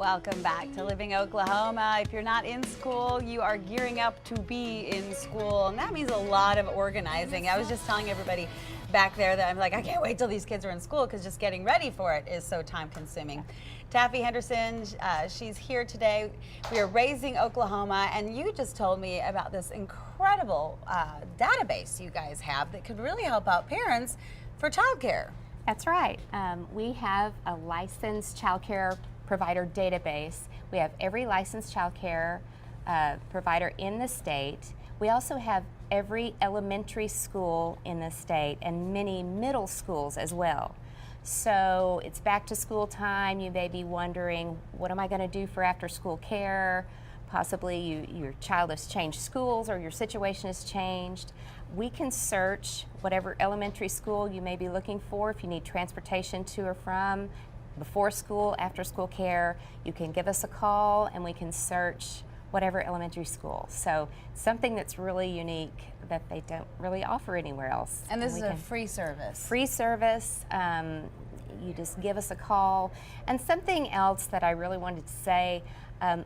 Welcome back to Living Oklahoma. If you're not in school, you are gearing up to be in school, and that means a lot of organizing. I was just telling everybody back there that I'm like, I can't wait till these kids are in school because just getting ready for it is so time consuming. Taffy Henderson, she's here today. We are Raising Oklahoma, and you just told me about this incredible database you guys have that could really help out parents for childcare. That's right. We have a licensed childcare provider database. We have every licensed childcare provider in the state. We also have every elementary school in the state and many middle schools as well. So it's back to school time. You may be wondering, what am I going to do for after school care? Possibly your child has changed schools or your situation has changed. We can search whatever elementary school you may be looking for. If you need transportation to or from, before school, after school care, you can give us a call and we can search whatever elementary school. So something that's really unique that they don't really offer anywhere else. And this is a free service. Free service. You just give us a call. And something else that I really wanted to say,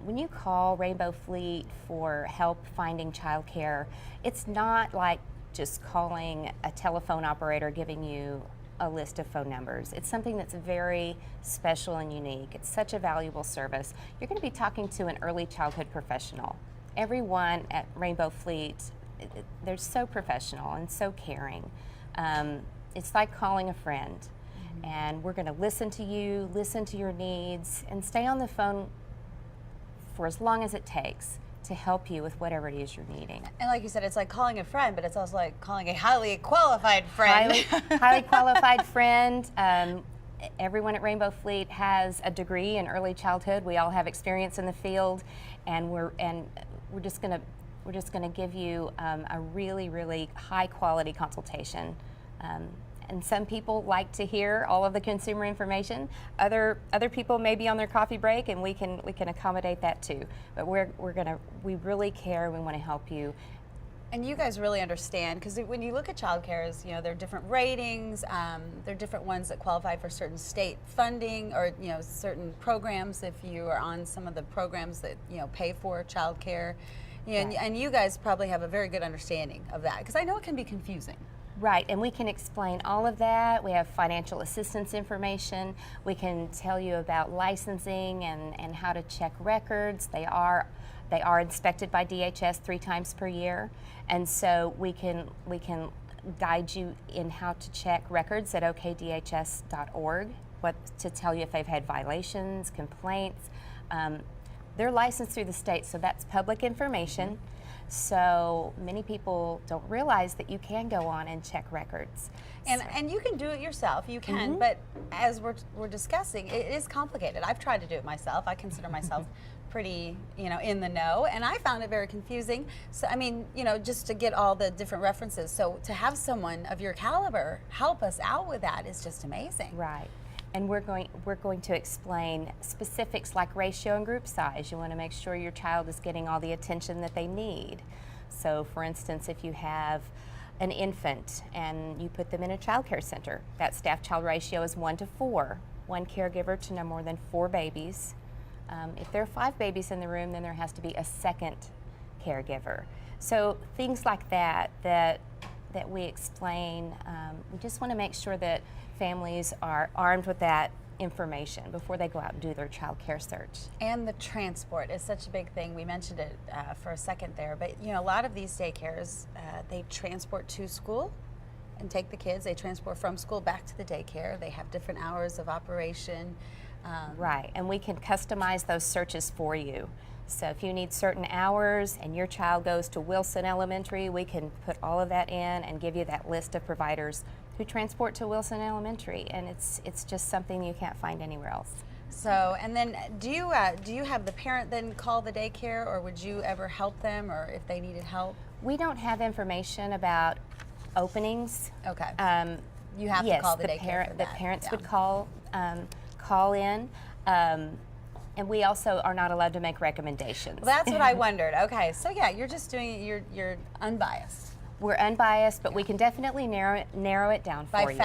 when you call Rainbow Fleet for help finding childcare, it's not like just calling a telephone operator giving you a list of phone numbers. It's something that's very special and unique. It's such a valuable service. You're going to be talking to an early childhood professional. Everyone at Rainbow Fleet, they're so professional and so caring. It's like calling a friend. And we're going to listen to you, listen to your needs, and stay on the phone for as long as it takes to help you with whatever it is you're needing. And like you said, it's like calling a friend, but it's also like calling a highly qualified friend. Highly qualified friend. Everyone at Rainbow Fleet has a degree in early childhood. We all have experience in the field, and we're just gonna give you a really high quality consultation. And some people like to hear all of the consumer information. Other people may be on their coffee break, and we can accommodate that too. But we really care. We want to help you. And you guys really understand, because when you look at child cares, you know, there are different ratings. There are different ones that qualify for certain state funding, or certain programs. If you are on some of the programs that pay for child care, and you guys probably have a very good understanding of that, because I know it can be confusing. Right, and we can explain all of that. We have financial assistance information. We can tell you about licensing and how to check records. They are inspected by DHS 3 times per year, and so we can guide you in how to check records at okdhs.org. What to tell you if they've had violations, complaints. They're licensed through the state, so that's public information. So many people don't realize that you can go on and check records. And you can do it yourself, you can, but as we're discussing, it is complicated. I've tried to do it myself. I consider myself pretty, in the know, and I found it very confusing. So, I mean, just to get all the different references. So to have someone of your caliber help us out with that is just amazing. Right. And we're going to explain specifics like ratio and group size. You want to make sure your child is getting all the attention that they need. So for instance, if you have an infant and you put them in a child care center, that staff-child ratio is 1 to 4. One caregiver to no more than 4 babies. If there are 5 babies in the room, then there has to be a second caregiver. So things like that we explain. We just want to make sure that families are armed with that information before they go out and do their child care search. And the transport is such a big thing. We mentioned it for a second there, but a lot of these daycares, they transport to school and take the kids. They transport from school back to the daycare. They have different hours of operation. Right, and we can customize those searches for you. So if you need certain hours and your child goes to Wilson Elementary, we can put all of that in and give you that list of providers who transport to Wilson Elementary, and it's just something you can't find anywhere else. So, and then do you have the parent then call the daycare, or would you ever help them, or if they needed help? We don't have information about openings. Okay. You have to call the daycare for that. The parents would call in. And we also are not allowed to make recommendations. Well, that's what I wondered. Okay, so yeah, you're just doing it, you're unbiased. We're unbiased, but we can definitely narrow it down for you.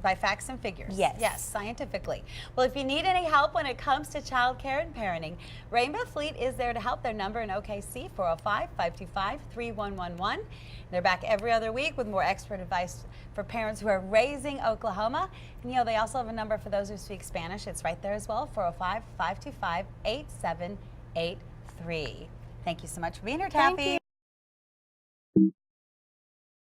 By facts and figures. Yes. Yes, scientifically. Well, if you need any help when it comes to childcare and parenting, Rainbow Fleet is there to help. Their number in OKC, 405-525-3111. They're back every other week with more expert advice for parents who are raising Oklahoma. And you know, they also have a number for those who speak Spanish. It's right there as well, 405-525-8783. Thank you so much for being here, Taffy. Thank you.